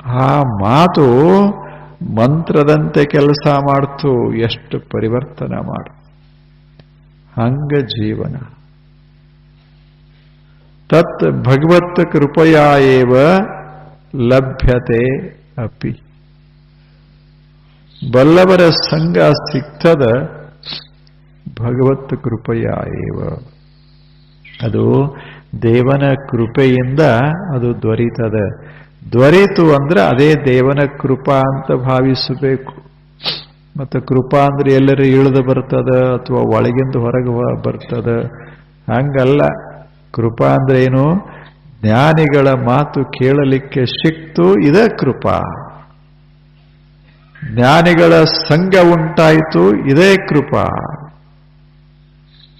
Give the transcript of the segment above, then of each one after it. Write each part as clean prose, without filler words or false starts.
ಆ ಮಾತು ಮಂತ್ರದಂತೆ ಕೆಲಸ ಮಾಡ್ತು, ಎಷ್ಟು ಪರಿವರ್ತನೆ ಮಾಡು. ಹಂಗ ಜೀವನ. ತತ್ ಭಗವತ್ ಕೃಪಯಾ ಏವ ಲಭ್ಯತೆ ಅಪಿ. ಬಲ್ಲವರ ಸಂಘ ಸಿಗ್ತದ ಭಗವತ್ ಕೃಪಯಾ ಏವ. ಅದು ದೇವನ ಕೃಪೆಯಿಂದ ಅದು ದೊರೀತದ. ದೊರೀತು ಅಂದ್ರೆ ಅದೇ ದೇವನ ಕೃಪಾ ಅಂತ ಭಾವಿಸಬೇಕು. ಮತ್ತು ಕೃಪಾ ಅಂದ್ರೆ ಎಲ್ಲರೂ ಇಳಿದು ಬರ್ತದ ಅಥವಾ ಒಳಗಿಂದ ಹೊರಗೆ ಬರ್ತದ, ಹಂಗಲ್ಲ. ಕೃಪಾ ಅಂದ್ರೆ ಏನು? ಜ್ಞಾನಿಗಳ ಮಾತು ಕೇಳಲಿಕ್ಕೆ ಸಿಕ್ತು, ಇದೇ ಕೃಪಾ. ಜ್ಞಾನಿಗಳ ಸಂಘ ಉಂಟಾಯಿತು, ಇದೇ ಕೃಪಾ.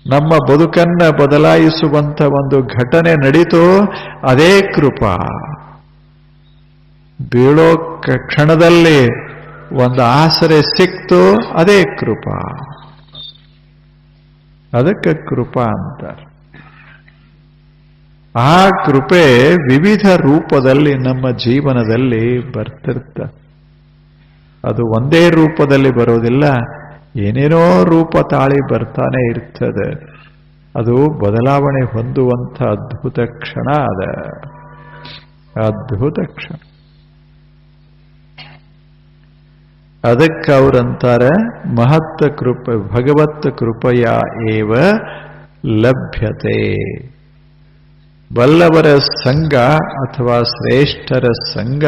ನಮ್ಮ ಬದುಕನ್ನ ಬದಲಾಯಿಸುವಂತ ಒಂದು ಘಟನೆ ನಡೀತು, ಅದೇ ಕೃಪಾ. ಬೀಳೋ ಕ್ಷಣದಲ್ಲಿ ಒಂದು ಆಸರೆ ಸಿಕ್ತು, ಅದೇ ಕೃಪಾ. ಅದಕ್ಕೆ ಕೃಪಾ ಅಂತಾರೆ. ಆ ಕೃಪೆ ವಿವಿಧ ರೂಪದಲ್ಲಿ ನಮ್ಮ ಜೀವನದಲ್ಲಿ ಬರ್ತಿರ್ತ. ಅದು ಒಂದೇ ರೂಪದಲ್ಲಿ ಬರೋದಿಲ್ಲ, ಏನೇನೋ ರೂಪ ತಾಳಿ ಬರ್ತಾನೆ ಇರ್ತದೆ. ಅದು ಬದಲಾವಣೆ ಹೊಂದುವಂಥ ಅದ್ಭುತ ಕ್ಷಣ ಅದ. ಅದ್ಭುತ ಕ್ಷಣ. ಅದಕ್ಕೆ ಅವರಂತಾರೆ ಮಹತ್ ಕೃಪೆ ಭಗವತ್ ಕೃಪೆಯ ಏವ ಲಭ್ಯತೆ. ಬಲ್ಲವರ ಸಂಘ ಅಥವಾ ಶ್ರೇಷ್ಠರ ಸಂಘ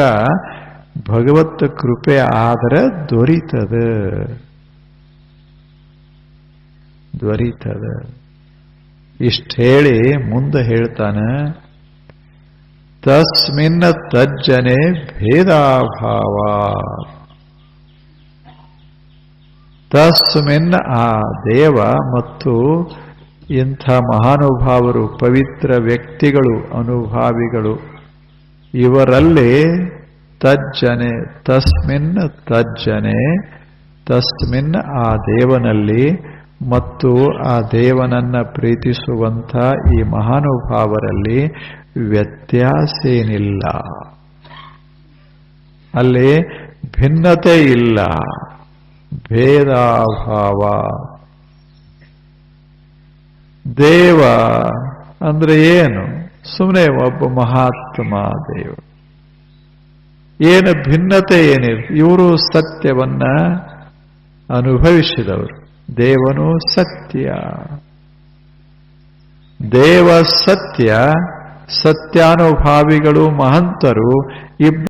ಭಗವತ್ ಕೃಪೆ ಆದರೆ ದೊರೀತದ. ಇಷ್ಟ ಹೇಳಿ ಮುಂದೆ ಹೇಳ್ತಾನೆ, ತಸ್ಮಿನ್ ತಜ್ಜನೆ ಭೇದಾಭಾವ. ತಸ್ಮಿನ್ ಆ ದೇವ ಮತ್ತು ಇಂಥ ಮಹಾನುಭಾವರು, ಪವಿತ್ರ ವ್ಯಕ್ತಿಗಳು, ಅನುಭಾವಿಗಳು, ಇವರಲ್ಲಿ ತಜ್ಜನೆ ತಸ್ಮಿನ್ ತಜ್ಜನೆ, ತಸ್ಮಿನ್ ಆ ದೇವನಲ್ಲಿ ಮತ್ತು ಆ ದೇವನನ್ನ ಪ್ರೀತಿಸುವಂಥ ಈ ಮಹಾನುಭಾವರಲ್ಲಿ ವ್ಯತ್ಯಾಸೇನಿಲ್ಲ. ಅಲ್ಲಿ ಭಿನ್ನತೆ ಇಲ್ಲ, ಭೇದಾಭಾವ. ದೇವ ಅಂದ್ರೆ ಏನು? ಸುಮ್ಮನೆ ಒಬ್ಬ ಮಹಾತ್ಮ ದೇವ. ಏನು ಭಿನ್ನತೆ ಏನಿದೆ? ಇವರು ಸತ್ಯವನ್ನ ಅನುಭವಿಸಿದವರು. ದೇವನು ಸತ್ಯ. ದೇವ ಸತ್ಯ, ಸತ್ಯಾನುಭಾವಿಗಳು ಮಹಂತರು.